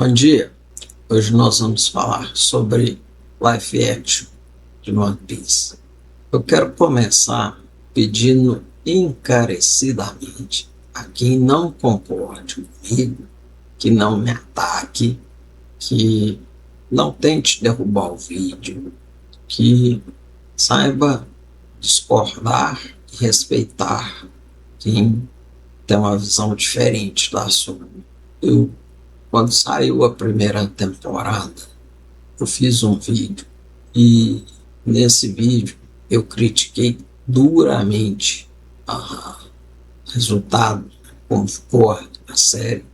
Bom dia, hoje nós vamos falar sobre live action de One Piece. Eu quero começar pedindo encarecidamente a quem não concorde comigo, que não me ataque, que não tente derrubar o vídeo, que saiba discordar e respeitar quem tem uma visão diferente da sua. Eu, quando saiu a primeira temporada, eu fiz um vídeo e nesse vídeo eu critiquei duramente o resultado, como ficou a série.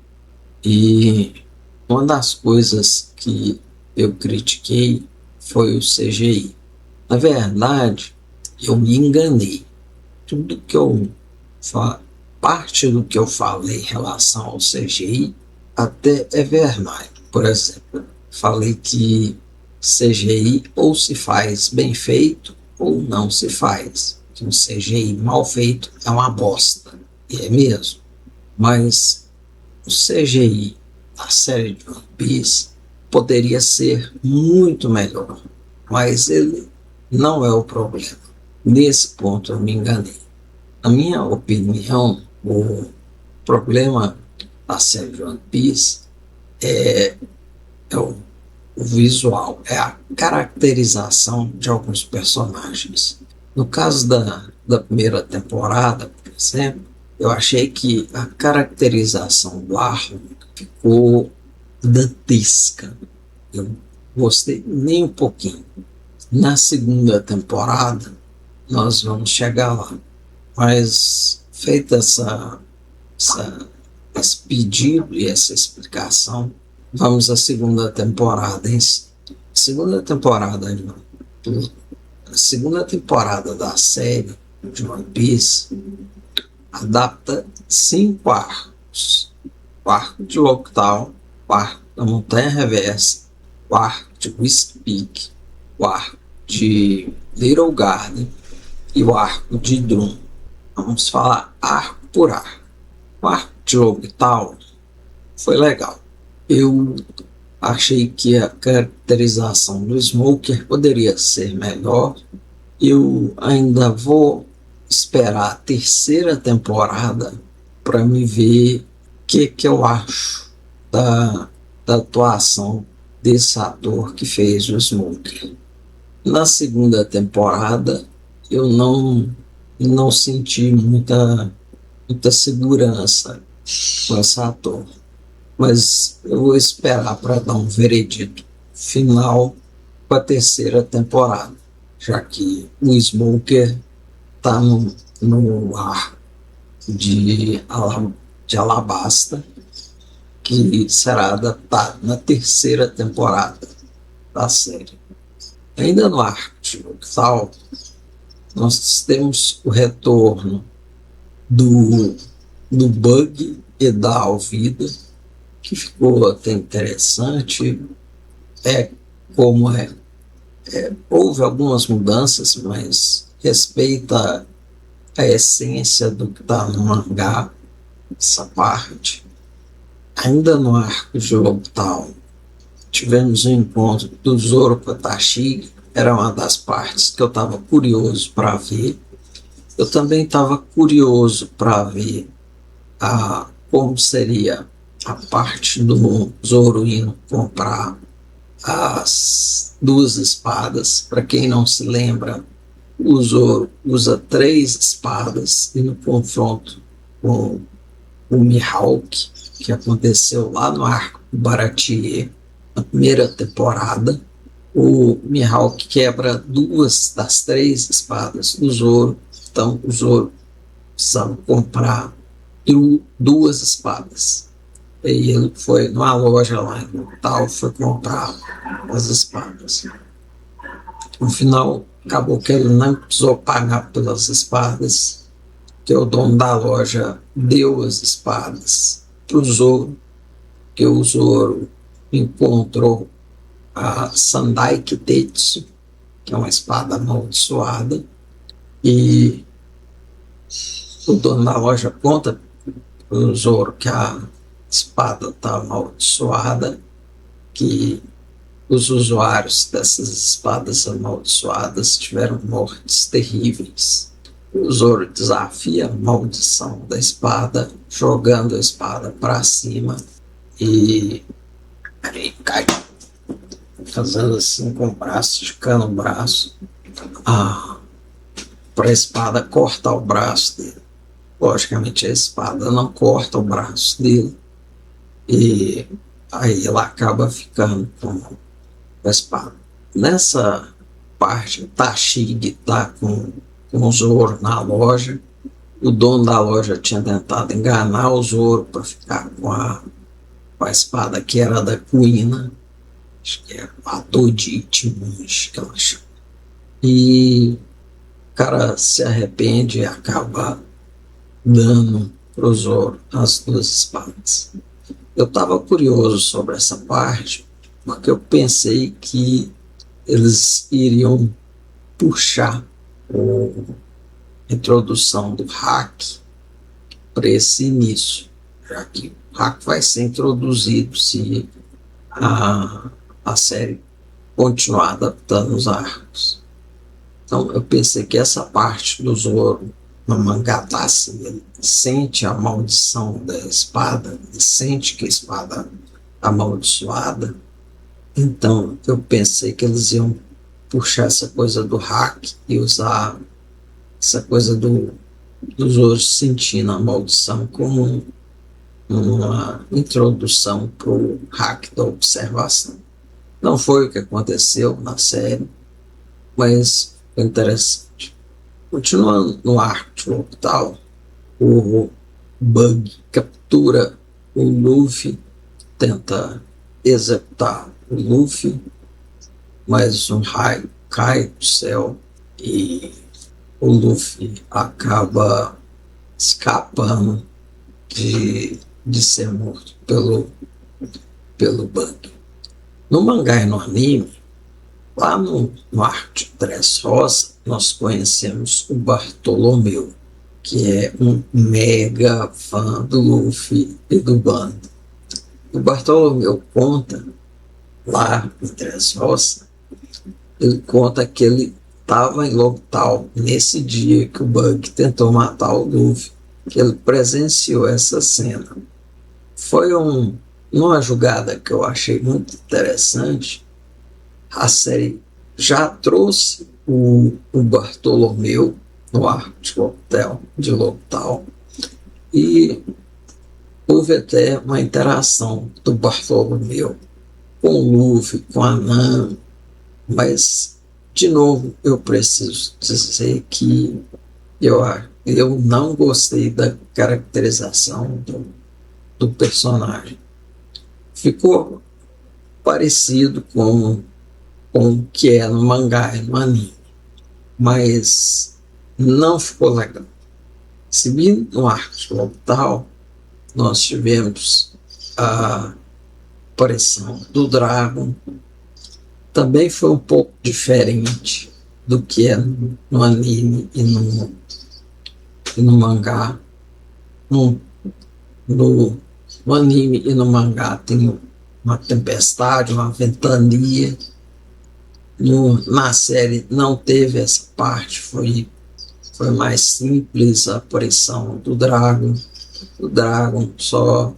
E uma das coisas que eu critiquei foi o CGI. Na verdade, eu me enganei. Tudo que eu parte do que eu falei em relação ao CGI até é verdade. Por exemplo, falei que CGI ou se faz bem feito ou não se faz. Que um CGI mal feito é uma bosta. E é mesmo. Mas o CGI da série de One Piece poderia ser muito melhor. Mas ele não é o problema. Nesse ponto eu me enganei. Na minha opinião, o problema da série de One Piece é o visual, é a caracterização de alguns personagens. No caso da primeira temporada, por exemplo, eu achei que a caracterização do Arlong ficou dantesca. Eu gostei nem um pouquinho. Na segunda temporada, nós vamos chegar lá. Mas feita esse pedido e essa explicação, vamos à segunda temporada em si. A segunda temporada da série de One Piece adapta 5 arcos. O arco de Lockdown, o arco da Montanha Reversa, o arco de Whiskey Peak, o arco de Little Garden e o arco de Drum. Vamos falar arco por arco. O arco de Lockdown foi legal. Eu achei que a caracterização do Smoker poderia ser melhor. Eu ainda vou esperar a terceira temporada para me ver o que eu acho da atuação desse ator que fez o Smoker. Na segunda temporada, eu não senti muita segurança com esse ator. Mas eu vou esperar para dar um veredito final para a terceira temporada, já que o Smoker está no ar de Alabasta, que será adaptado na terceira temporada da série. Ainda no arco de Lockdown, nós temos o retorno do Bug e da Alvida, que ficou até interessante. Houve algumas mudanças, mas respeita a essência do que está no mangá, essa parte. Ainda no arco de Lockdown, tivemos um encontro do Zoro com a Tashigi, era uma das partes que eu estava curioso para ver. Eu também estava curioso para ver como seria a parte do Zoro indo comprar as 2 espadas. Para quem não se lembra, o Zoro usa 3 espadas e no confronto com o Mihawk, que aconteceu lá no arco do Baratie, na primeira temporada, o Mihawk quebra 2 das 3 espadas do Zoro. Então o Zoro precisava comprar 2 espadas. E ele foi numa loja lá em Natal, foi comprar as espadas. No final, acabou que ele não precisou pagar pelas espadas, que o dono da loja deu as espadas para o Zoro, que o Zoro encontrou a Sandai Kitetsu, que é uma espada amaldiçoada, e o dono da loja conta para o Zoro que a espada está amaldiçoada que os usuários dessas espadas amaldiçoadas tiveram mortes terríveis. O Zoro desafia a maldição da espada, jogando a espada para cima e aí cai, fazendo assim com o braço, esticando o braço, para a espada cortar o braço dele. Logicamente a espada não corta o braço dele e aí ela acaba ficando com a espada. Nessa parte, o Tashig está com o Zoro na loja. O dono da loja tinha tentado enganar o Zoro para ficar com a espada que era da Kuina, acho que é a Dodite Munch, que ela chama. E o cara se arrepende e acaba dando para o Zoro as duas espadas. Eu estava curioso sobre essa parte, porque eu pensei que eles iriam puxar a introdução do hack para esse início, já que o hack vai ser introduzido se a série continuar adaptando os arcos. Então eu pensei que essa parte do Zoro no mangá tá assim, ele sente a maldição da espada, ele sente que a espada é amaldiçoada. Então eu pensei que eles iam puxar essa coisa do hack e usar essa coisa do Zoro sentindo a maldição como uma introdução para o hack da observação. Não foi o que aconteceu na série, mas foi interessante. Continuando no arco de Lockdown, o Bug captura o Luffy, tenta executar o Luffy, mas um raio cai do céu e o Luffy acaba escapando de ser morto pelo Bug. No mangá e no anime, lá no arco de Dressrosa, nós conhecemos o Bartolomeu, que é um mega fã do Luffy e do bando. O Bartolomeu conta, lá em Dressrosa, ele conta que ele estava em Lockdown nesse dia que o Bug tentou matar o Luffy, que ele presenciou essa cena. Foi uma jogada que eu achei muito interessante. A série já trouxe o Bartolomeu no arco de Lockdown e houve até uma interação do Bartolomeu com o Luffy, com a Nami, mas de novo eu preciso dizer que eu não gostei da caracterização do personagem. Ficou parecido com o que é no mangá e no anime, mas não ficou legal. Seguindo no arco de Lockdown, nós tivemos a aparição do Dragon. Também foi um pouco diferente do que é no anime e no mangá. No anime e no mangá tem uma tempestade, uma ventania. Na série não teve essa parte, foi mais simples a aparição do Dragon. O Dragon só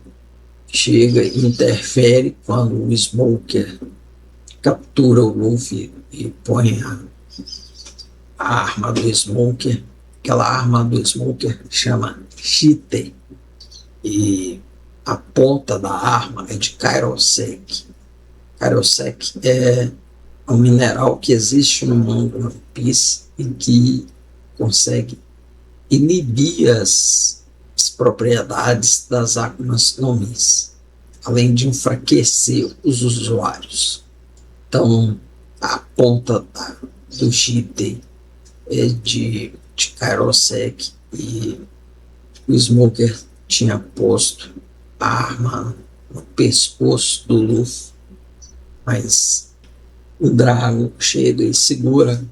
chega e interfere quando o Smoker captura o Luffy e põe a arma do Smoker. Aquela arma do Smoker chama Shite e a ponta da arma é de Kairosek. Kairosek é um mineral que existe no mundo One Piece e que consegue inibir as propriedades das Akumas no Mi, além de enfraquecer os usuários. Então, a ponta do Shite é de Kairosek e o Smoker tinha posto a arma no pescoço do Luffy, mas o Dragon chega e segura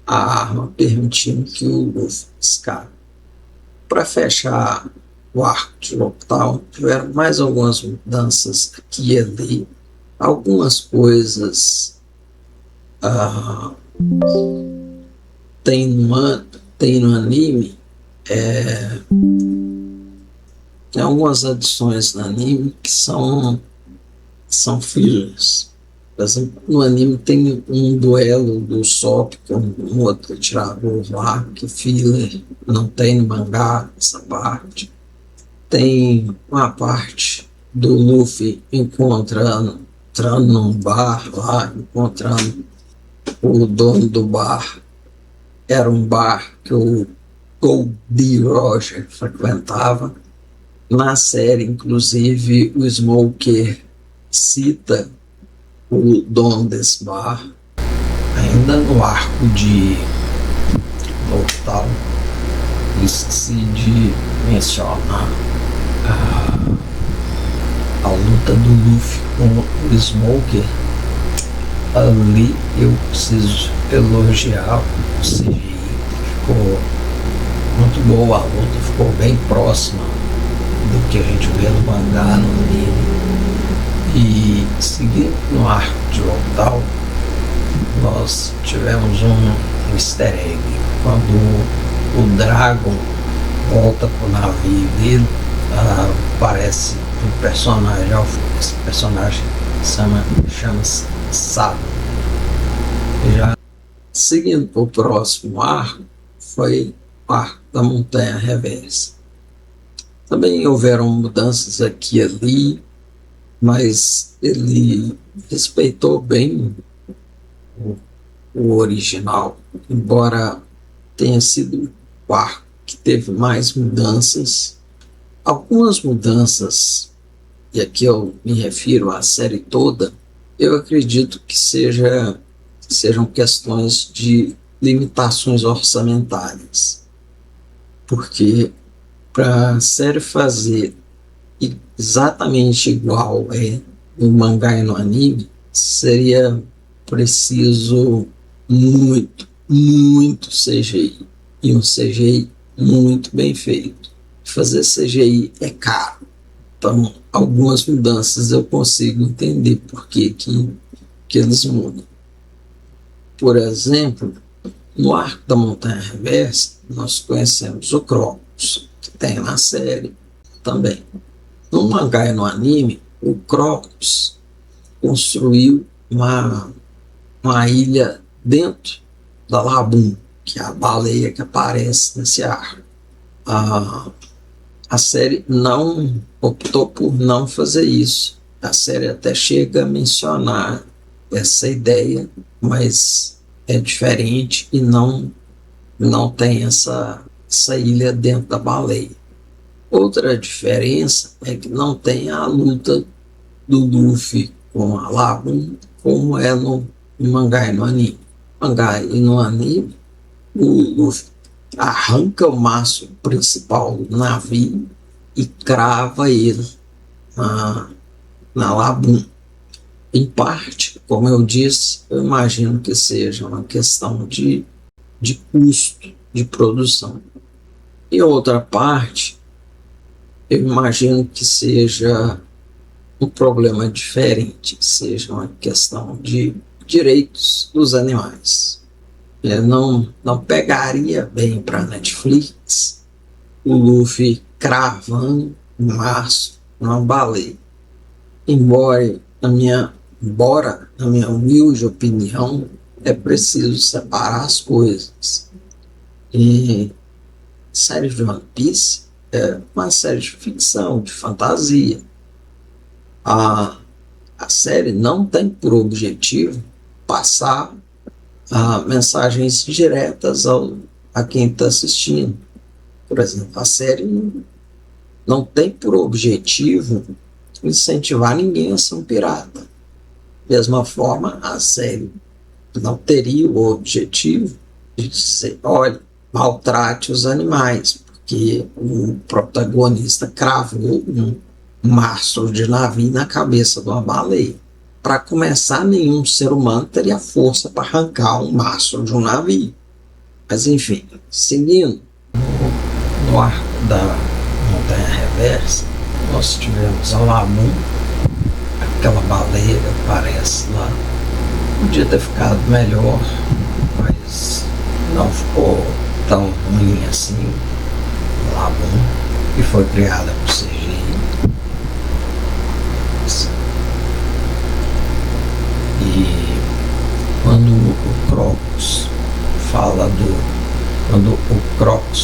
a arma, permitindo que o Luffy escape. Para fechar o arco de Lockdown, tiveram mais algumas mudanças aqui e ali. Algumas coisas ah, tem no anime, tem algumas adições no anime que são fillers. Por exemplo, no anime tem um duelo do Sop com um outro atirador lá, que filler não tem no mangá, essa parte. Tem uma parte do Luffy entrando num bar lá, encontrando o dono do bar. Era um bar que o Goldie Roger frequentava. Na série, inclusive, o Smoker cita o dono desse bar, ainda no arco de Mortal. Esqueci de mencionar a luta do Luffy com o Smoker. Ali eu preciso elogiar o CGI, ficou muito boa a luta, ficou bem próxima do que a gente vê no mangá, no anime. E seguindo no arco de Mortal, nós tivemos um easter egg. Quando o Dragon volta pro navio dele, aparece um personagem, esse personagem chama-se Sabo. Já seguindo para o próximo arco, foi o arco da Montanha Reversa. Também houveram mudanças aqui e ali, mas ele respeitou bem o original, embora tenha sido o arco que teve mais mudanças. Algumas mudanças, e aqui eu me refiro à série toda, eu acredito que sejam questões de limitações orçamentárias, porque para a série fazer exatamente igual no mangá e no anime, seria preciso muito CGI, e um CGI muito bem feito. Fazer CGI é caro, então algumas mudanças eu consigo entender por que eles mudam. Por exemplo, no arco da Montanha Reversa, nós conhecemos o Crocus, que tem na série também. No mangá e no anime, o Crocus construiu uma ilha dentro da Labum, que é a baleia que aparece nesse arco. A série não optou por não fazer isso. A série até chega a mencionar essa ideia, mas é diferente e não tem essa ilha dentro da baleia. Outra diferença é que não tem a luta do Luffy com a Labum, como é no mangá e no anime. No mangá e no anime, o Luffy arranca o mastro principal do navio e crava ele na Labum. Em parte, como eu disse, eu imagino que seja uma questão de custo de produção. E outra parte, eu imagino que seja um problema diferente, seja uma questão de direitos dos animais. Não pegaria bem para a Netflix o Luffy cravando um maço numa baleia. Embora, na minha humilde opinião, é preciso separar as coisas. E série de One Piece é uma série de ficção, de fantasia. A série não tem por objetivo passar mensagens diretas a quem está assistindo. Por exemplo, a série não tem por objetivo incentivar ninguém a ser um pirata. Da mesma forma, a série não teria o objetivo de dizer, olha, maltrate os animais, porque o protagonista cravou um mastro de navio na cabeça de uma baleia. Para começar, nenhum ser humano teria força para arrancar um mastro de um navio. Mas enfim, seguindo no arco da Montanha Reversa, nós tivemos a Labum, aquela baleia que Podia ter ficado melhor, mas não ficou tão ruim assim. Lá bom, que foi criada por CGI. E quando o Crocus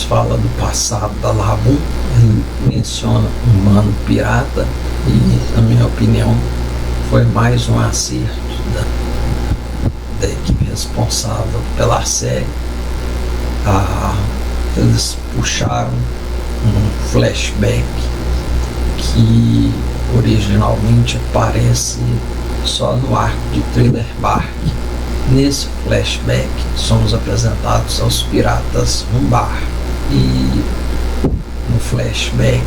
fala do passado da Labum, ele menciona um humano pirata e, na minha opinião, foi mais um acerto da equipe responsável pela série. Eles puxaram um flashback que originalmente aparece só no arco de Thriller Bark. Nesse flashback somos apresentados aos piratas Rumbar e no flashback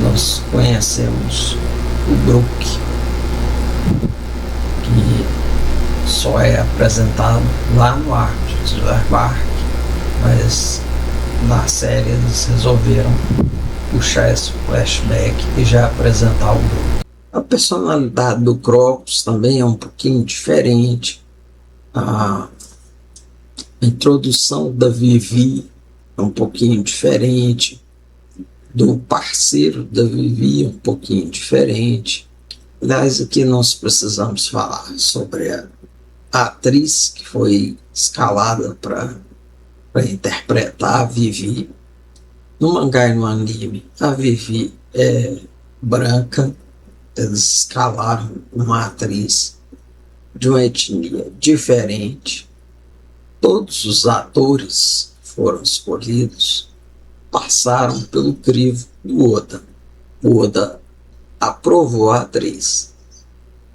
nós conhecemos o Brook, que só é apresentado lá no arco de Thriller Bark, mas na série eles resolveram puxar esse flashback e já apresentar o Brook. A personalidade do Crocus também é um pouquinho diferente. A introdução da Vivi é um pouquinho diferente, do parceiro da Vivi é um pouquinho diferente. Aliás, aqui nós precisamos falar sobre a atriz que foi escalada para interpretar a Vivi. No mangá e no anime, a Vivi é branca. Eles escalaram uma atriz de uma etnia diferente. Todos os atores que foram escolhidos passaram pelo crivo do Oda. O Oda aprovou a atriz.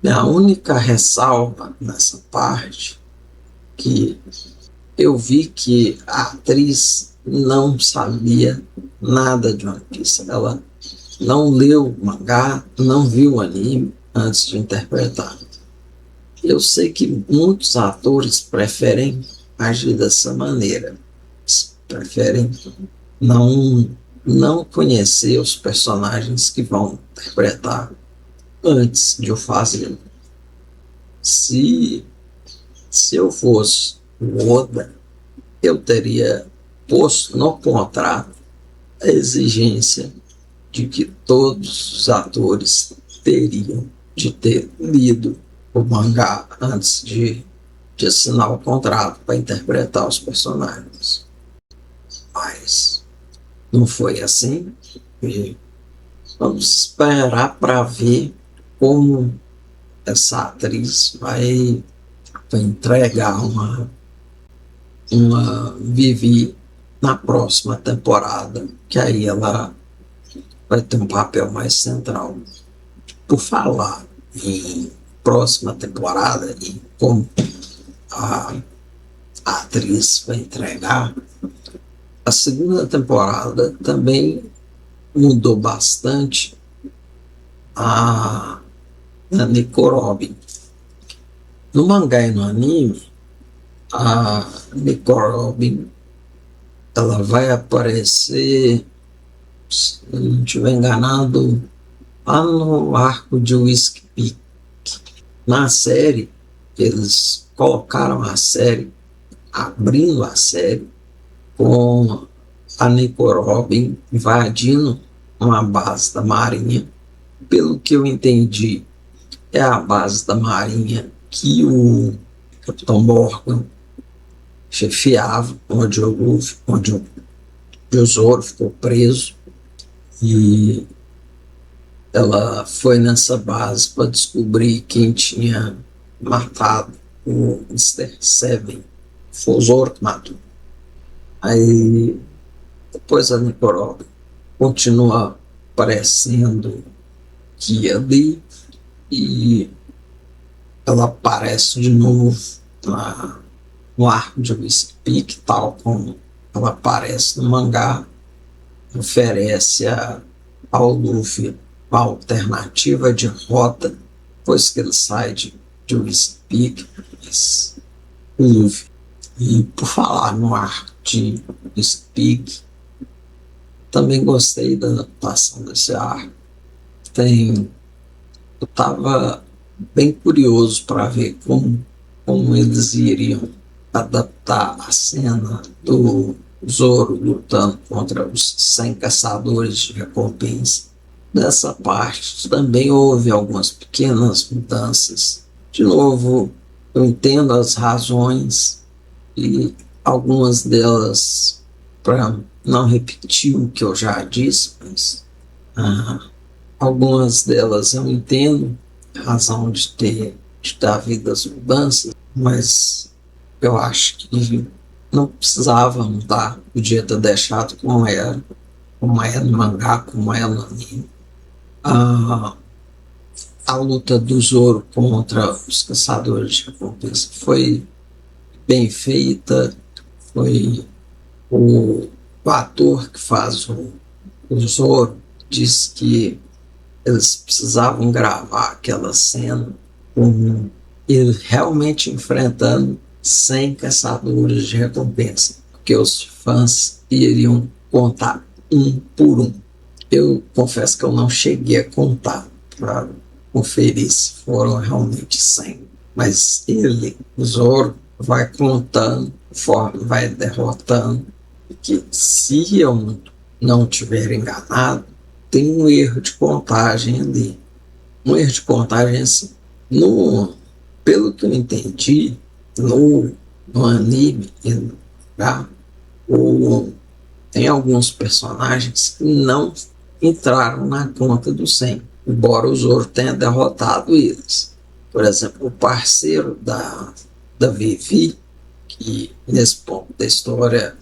A única ressalva nessa parte que eu vi que a atriz não sabia nada de One Piece. Ela não leu o mangá, não viu o anime antes de interpretar. Eu sei que muitos atores preferem agir dessa maneira. Preferem não conhecer os personagens que vão interpretar antes de o fazer. Se eu fosse o Oda, eu teria posto no contrato a exigência de que todos os atores teriam de ter lido o mangá antes de assinar o contrato para interpretar os personagens. Mas não foi assim. E vamos esperar para ver como essa atriz vai entregar uma Vivi na próxima temporada, que aí ela vai ter um papel mais central. Por falar em próxima temporada e como a atriz vai entregar, a segunda temporada também mudou bastante a Nico Robin. No mangá e no anime, a Nico Robin ela vai aparecer, se eu não estiver enganado, lá no arco de Whiskey Peak. Na série, eles colocaram a série, abrindo a série, com a Nico Robin invadindo uma base da Marinha. Pelo que eu entendi, é a base da Marinha que o Capitão Morgan chefiava, onde o Zoro ficou preso. E ela foi nessa base para descobrir quem tinha matado o Mr. Seven. Foi o Zoro que matou. Aí depois a Nico Robin continua aparecendo aqui ali e ela aparece de novo no arco de Whiskey Peak, tal como ela aparece no mangá, oferece ao Luffy uma alternativa de rota, depois que ele sai de Whiskey Peak, o Luffy. E por falar no arco de Whiskey Peak, também gostei da adaptação desse arco. Eu estava bem curioso para ver como como eles iriam adaptar a cena do Zoro lutando contra os 100 caçadores de recompensa. Nessa parte também houve algumas pequenas mudanças. De novo, eu entendo as razões e algumas delas, para não repetir o que eu já disse, mas algumas delas eu entendo a razão de dar vida às mudanças, mas eu acho que não precisava mudar, podia ter deixado como é no mangá, como é no anime. A luta do Zoro contra os caçadores de recompensa foi bem feita, foi o ator que faz o Zoro disse que eles precisavam gravar aquela cena com ele realmente enfrentando 100 caçadores de recompensa, porque os fãs iriam contar um por um. Eu confesso que eu não cheguei a contar para conferir se foram realmente 100, mas ele, o Zoro, vai contando conforme vai derrotando, que se eu não tiver enganado, tem um erro de contagem ali. Um erro de contagem assim. Pelo que eu entendi, no anime, tá? Tem alguns personagens que não entraram na conta do 100, embora o Zoro tenha derrotado eles. Por exemplo, o parceiro da Vivi, que nesse ponto da história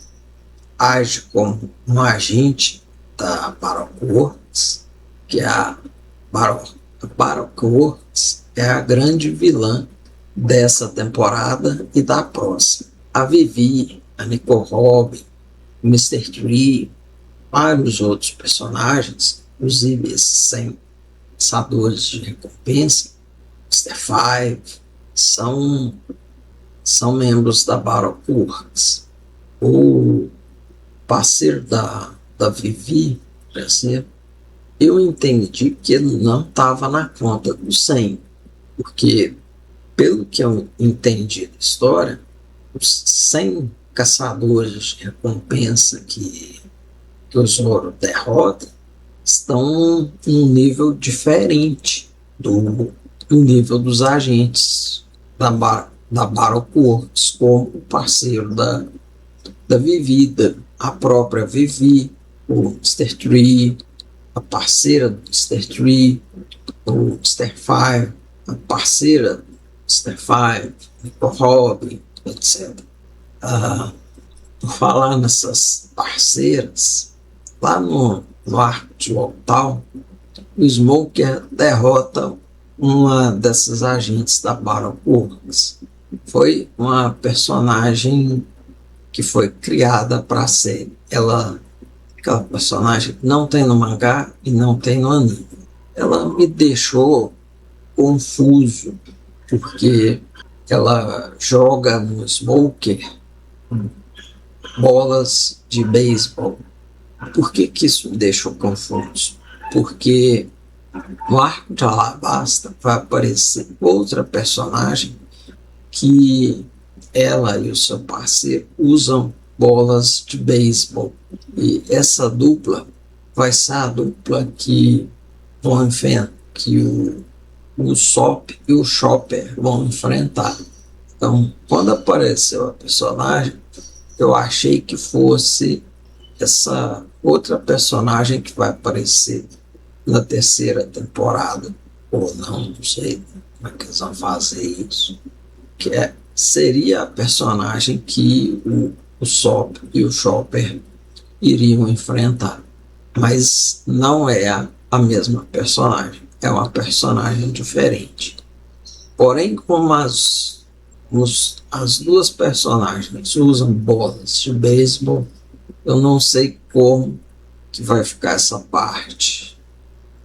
age como um agente da Baroque Works, que é a Baroque Works é a grande vilã dessa temporada e da próxima. A Vivi, a Nico Robin, o Mr. Tree, vários outros personagens, inclusive esses 100 caçadores de recompensa, Mr. Five, são membros da Baroque Works. O parceiro da Vivi, por exemplo, eu entendi que ele não estava na conta do 100, porque, pelo que eu entendi da história, os 100 caçadores de recompensa que o Zoro derrota estão em um nível diferente do nível dos agentes da Baroque Works, como o parceiro da Vivi, a própria Vivi, o Mr. Tree, a parceira do Mr. Tree, o Mr. Five, a parceira do Mr. Five, Nico Robin, etc. Por falar nessas parceiras, lá no arco de Lockdown, o Smoker derrota uma dessas agentes da Baroque Works. Foi uma personagem que foi criada para a série. Aquela personagem não tem no mangá e não tem no anime. Ela me deixou confuso, porque ela joga no Smoker bolas de beisebol. Por que isso me deixou confuso? Porque no arco de Alabasta vai aparecer outra personagem que ela e o seu parceiro usam bolas de beisebol. E essa dupla vai ser a dupla que o Sop e o Chopper vão enfrentar. Então, quando apareceu a personagem, eu achei que fosse essa outra personagem que vai aparecer na terceira temporada, ou não sei como é que eles vão fazer isso, seria a personagem que o Sop e o Chopper iriam enfrentar, mas não é a mesma personagem, é uma personagem diferente. Porém, como as duas personagens usam bolas de beisebol, eu não sei como que vai ficar essa parte.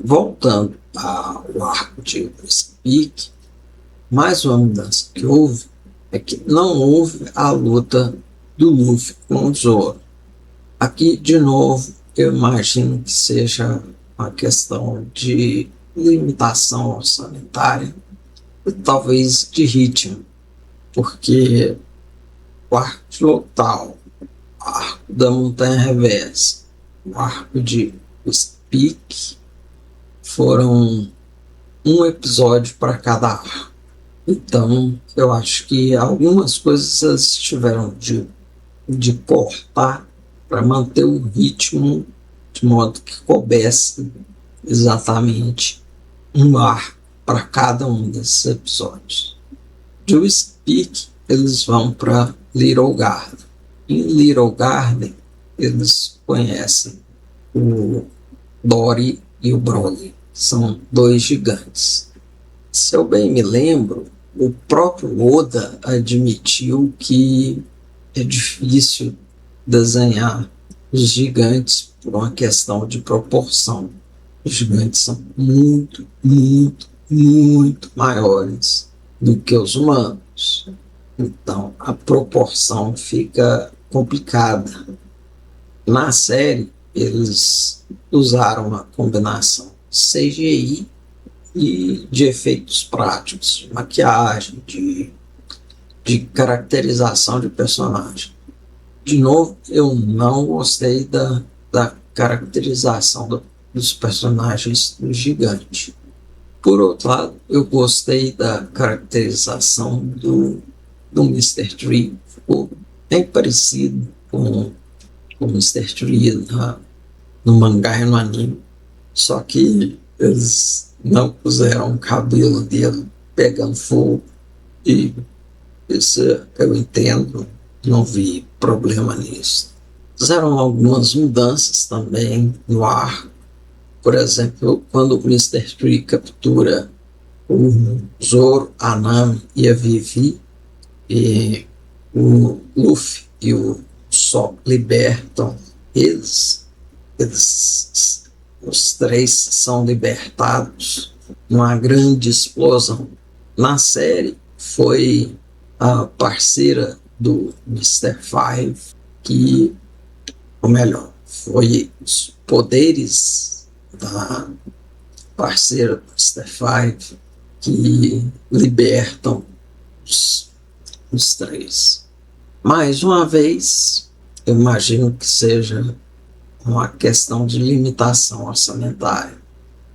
Voltando ao arco de Speak, mais uma mudança que houve é que não houve a luta do Luffy com o Zoro. Aqui, de novo, eu imagino que seja uma questão de limitação orçamentária e talvez de ritmo, porque o arco de Lothal, o arco da Montanha Reversa, o arco de Speak foram um episódio para cada arco. Então, eu acho que algumas coisas eles tiveram de cortar para manter o ritmo de modo que coubesse exatamente um arco para cada um desses episódios. Do Speak, eles vão para Little Garden. Em Little Garden, eles conhecem o Dory e o Broly. São dois gigantes. Se eu bem me lembro, o próprio Oda admitiu que é difícil desenhar os gigantes por uma questão de proporção. Os gigantes são muito, muito, muito maiores do que os humanos. Então, a proporção fica complicada. Na série, eles usaram uma combinação CGI e de efeitos práticos, de maquiagem, de caracterização de personagem. De novo, eu não gostei da caracterização dos personagens do gigante. Por outro lado, eu gostei da caracterização do Mr. Tree. Ficou bem parecido com o Mr. Tree no mangá e no anime. Só que eles não puseram o cabelo dele pegando fogo. E isso eu entendo, não vi problema nisso. Fizeram algumas mudanças também no ar. Por exemplo, quando o Mr. Tree captura o Zoro, a Nami e a Vivi, e o Luffy e o Sop libertam eles, os três são libertados numa grande explosão. Na série, foi a parceira do Mr. Five que, ou melhor, foi os poderes da parceira do Mr. Five que libertam os três. Mais uma vez, eu imagino que seja uma questão de limitação orçamentária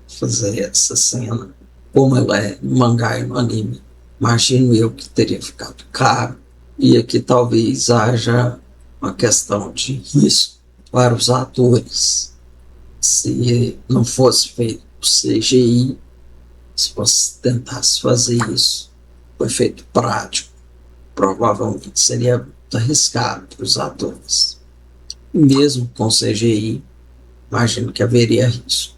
fazer essa cena, como ela é no mangá e no anime. Imagino eu que teria ficado caro, e aqui talvez haja uma questão de risco para os atores. Se não fosse feito o CGI, se você tentasse fazer isso, o efeito prático, provavelmente seria muito arriscado para os atores. Mesmo com CGI, imagino que haveria risco.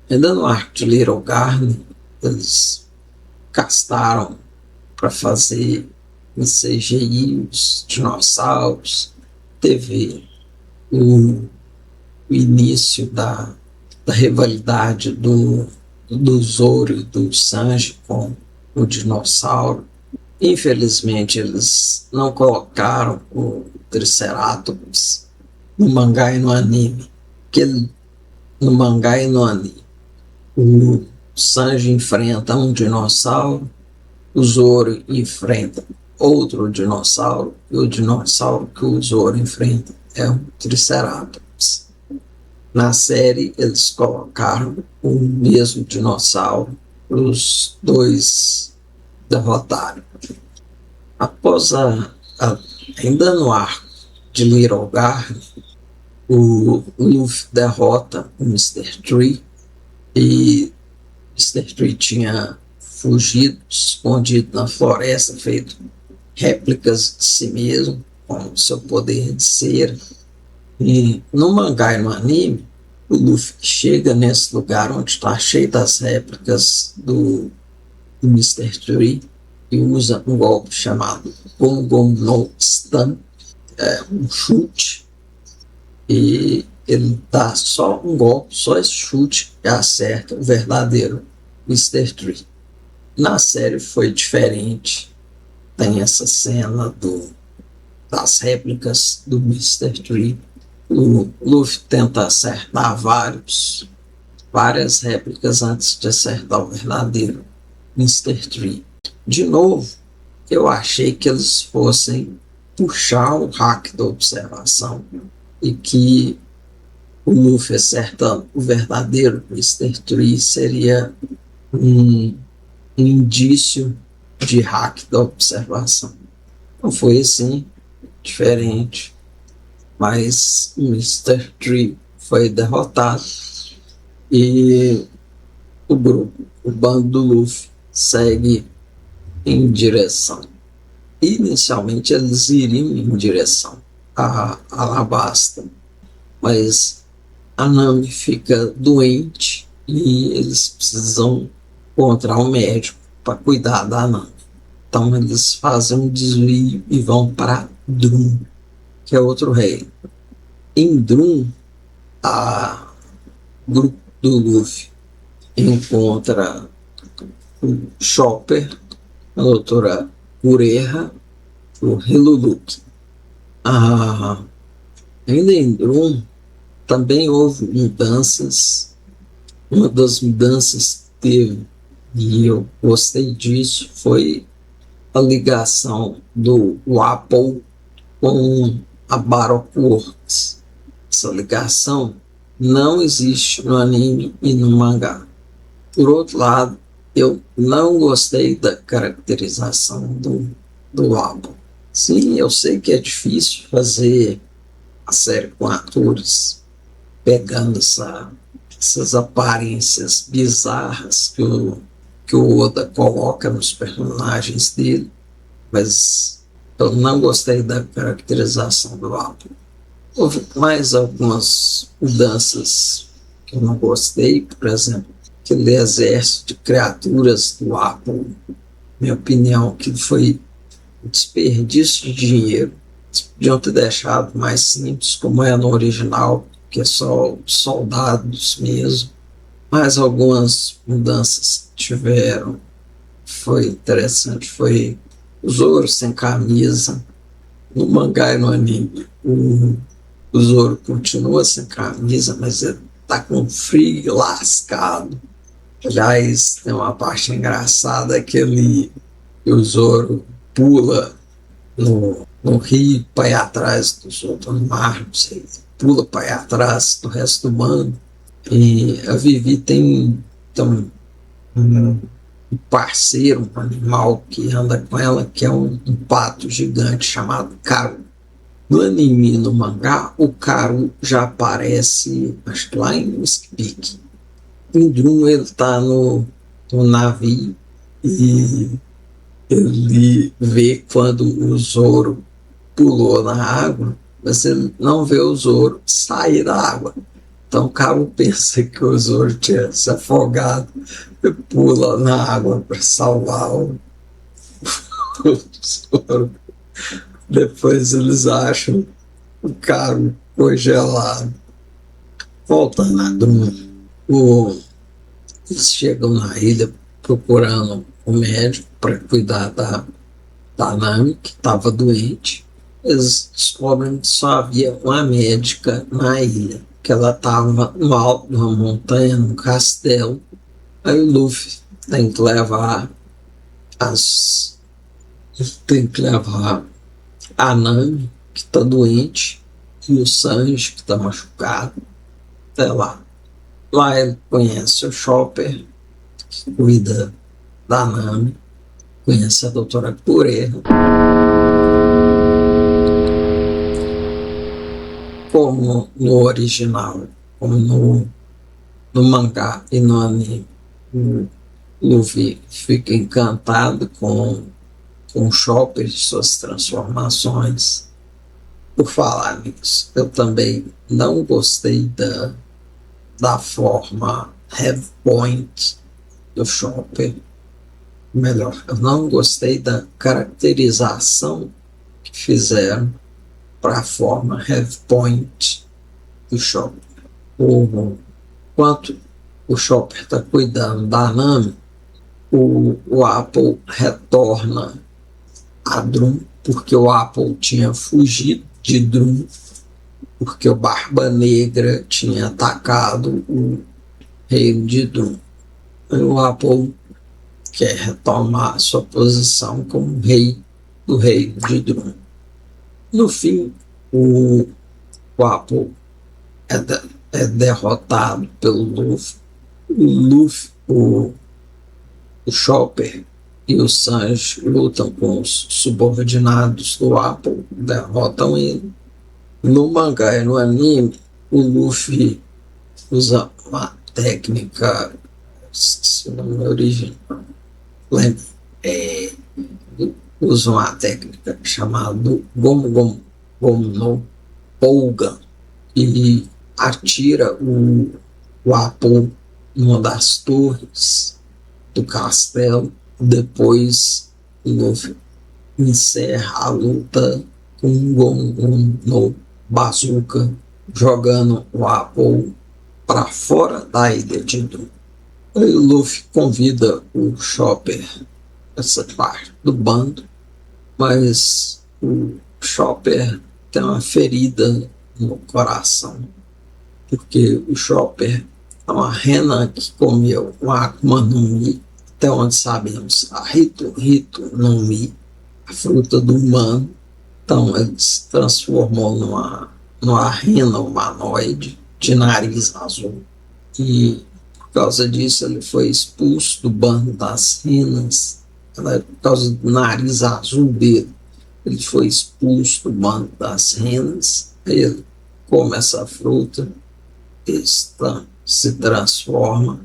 Ainda no arco de Little Garden, eles gastaram para fazer em CGI os dinossauros. Teve o início da rivalidade do Zoro e do Sanji com o dinossauro. Infelizmente, eles não colocaram o Triceratops no mangá e no anime. No mangá e no anime, o Sanji enfrenta um dinossauro, o Zoro enfrenta outro dinossauro, e o dinossauro que o Zoro enfrenta é um Triceratops. Na série, eles colocaram o mesmo dinossauro para os dois derrotarem. Após ainda no arco de Little Garden, o Luffy derrota o Mr. Tree, e Mr. Tree tinha fugido, escondido na floresta, feito réplicas de si mesmo, com seu poder de cera. E no mangá e no anime, o Luffy chega nesse lugar onde está cheio das réplicas do Mr. Tree e usa um golpe chamado Gongon no Stun, um chute, e ele dá só um golpe, só esse chute, e acerta o verdadeiro Mr. Tree. Na série foi diferente, tem essa cena das réplicas do Mr. Tree. O Luffy tenta acertar várias réplicas antes de acertar o verdadeiro Mr. Tree. De novo, eu achei que eles fossem puxar o hack da observação e que o Luffy acertando o verdadeiro Mr. Tree seria um indício de hack da observação. Não foi assim, diferente, mas o Mr. Tree foi derrotado e o grupo, o bando do Luffy, segue em direção. Inicialmente eles iriam em direção a Alabasta, mas a Nami fica doente e eles precisam encontrar um médico para cuidar da Nami. Então eles fazem um desvio e vão para Drum, que é outro reino. Em Drum, o grupo do Luffy encontra o Chopper, a doutora Ureha, o Heluluki. Ainda em Drum, também houve mudanças. Uma das mudanças que teve, e eu gostei disso, foi a ligação do Apple com a Baroque Works. Essa ligação não existe no anime e no mangá. Por outro lado, eu não gostei da caracterização do Apple. Sim, eu sei que é difícil fazer a série com atores pegando essas aparências bizarras que o Oda coloca nos personagens dele, mas eu não gostei da caracterização do Apple. Houve mais algumas mudanças que eu não gostei, por exemplo, aquele exército de criaturas do Apple, minha opinião, que foi um desperdício de dinheiro. Eles podiam ter deixado mais simples, como é no original, que é só soldados mesmo. Mas algumas mudanças que tiveram, foi interessante, foi o Zoro sem camisa. No mangá e no anime, o Zoro continua sem camisa, mas ele tá com frio lascado. Aliás, tem uma parte engraçada que o Zoro pula no rio para ir atrás dos outros, no mar, não sei, pula para ir atrás do resto do bando. E a Vivi tem um parceiro, um animal que anda com ela, que é um pato gigante chamado Karu. No anime e no mangá, o Karu já aparece, acho que lá em Speak. Em Drum ele está no navio e ele vê quando o Zoro pulou na água, mas ele não vê o Zoro sair da água. Então o Karu pensa que o Zoro tinha se afogado e pula na água para salvar o Zoro. Depois eles acham o Karu congelado. Voltando a Drum, eles chegam na ilha procurando um médico para cuidar da Nami, que estava doente. Eles descobrem que só havia uma médica na ilha, que ela estava no alto de uma montanha, num castelo. Aí o Luffy tem que levar a Nami, que está doente, e o Sanji, que está machucado, até lá. Lá ele conhece o Chopper, que cuida da Nami, conhece a doutora Cureha. Como no original, como no mangá e no anime, o Luffy fica encantado com o Chopper e suas transformações. Por falar nisso, eu também não gostei da forma Heavy Point do Chopper. Melhor, eu não gostei da caracterização que fizeram para a forma Heavy Point do Chopper. Enquanto o Chopper está cuidando da Nami, o Apple retorna a Drum, porque o Apple tinha fugido de Drum, porque o Barba Negra tinha atacado o reino de Drum. O Apple quer retomar sua posição como rei do reino de Drum. No fim, o Apple é derrotado pelo Luffy. O Chopper e o Sanji lutam com os subordinados do Apple, derrotam ele. No mangá e no anime, o Luffy usa uma técnica, se não me origem, lembra? Usa uma técnica chamada Gomu Gomu Gomu no Pouga e atira o Apple em uma das torres do castelo. Depois o Luffy encerra a luta com o Gomu Gomu no Bazooka, jogando o Apple para fora da ilha de Drum. O Luffy convida o Chopper, essa parte do bando, mas o Chopper tem uma ferida no coração, porque o Chopper é uma rena que comeu uma Akuma no Mi, até onde sabemos, a Hito no Mi, a fruta do humano. Então ele se transformou numa rena humanoide de nariz azul, e por causa disso ele foi expulso do bando das renas. Por causa do nariz azul dele, ele foi expulso do bando das renas. Ele come essa fruta, se transforma,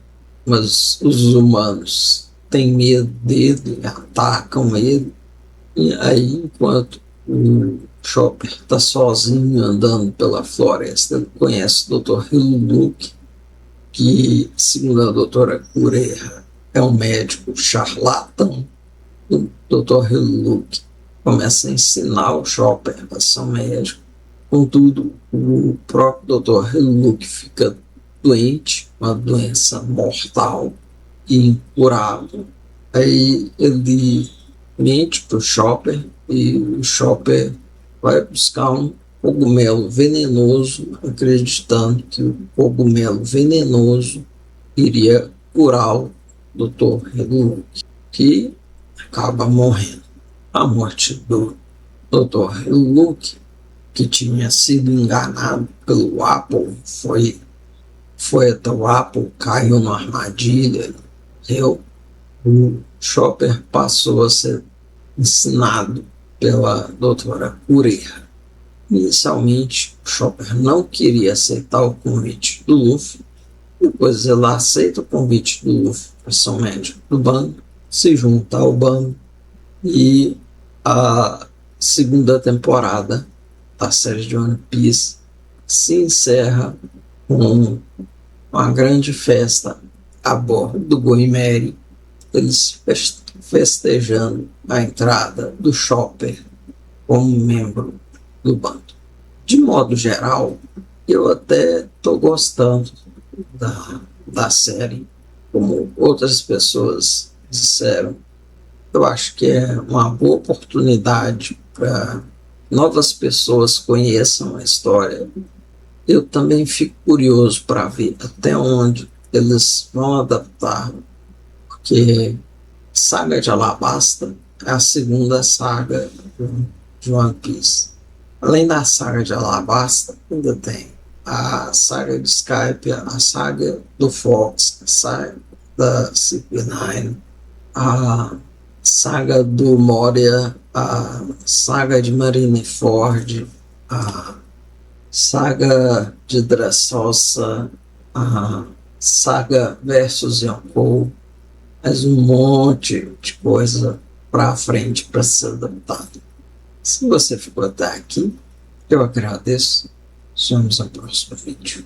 mas os humanos têm medo dele, atacam ele. E aí, enquanto o Chopper está sozinho andando pela floresta, ele conhece o Dr. Hiluluke, que, segundo a doutora Kureha, é um médico charlatão. O Dr. Hiluluke começa a ensinar o Chopper a ser um médico. Contudo, o próprio Dr. Hiluluke fica doente, uma doença mortal e incurável. Aí ele mente para o Chopper e o Chopper vai buscar um cogumelo venenoso, acreditando que o cogumelo venenoso iria curar o Dr. Hiluluke, que acaba morrendo. A morte do Dr. Hiluluke, que tinha sido enganado pelo Apple, foi até o Apple, caiu numa armadilha, morreu. O Chopper passou a ser ensinado pela doutora Kureha. Inicialmente, o Chopper não queria aceitar o convite do Luffy. Depois ele aceita o convite do Luffy para ser um médico do bando, se junta ao bando, e a segunda temporada da série de One Piece se encerra com uma grande festa a bordo do Going Merry, eles festejando a entrada do Chopper como membro do bando. De modo geral, eu até estou gostando da série, como outras pessoas disseram. Eu acho que é uma boa oportunidade para novas pessoas conheçam a história. Eu também fico curioso para ver até onde eles vão adaptar, porque Saga de Alabasta é a segunda saga de One Piece. Além da saga de Alabasta, ainda tem a saga de Skype, a saga do Fox, a saga da CP9, a saga do Moria, a saga de Marineford, a saga de Dressrosa, a saga versus Yonkou, mais um monte de coisa para frente para ser adaptado. Se você ficou até aqui, eu agradeço. Vemos no próximo vídeo.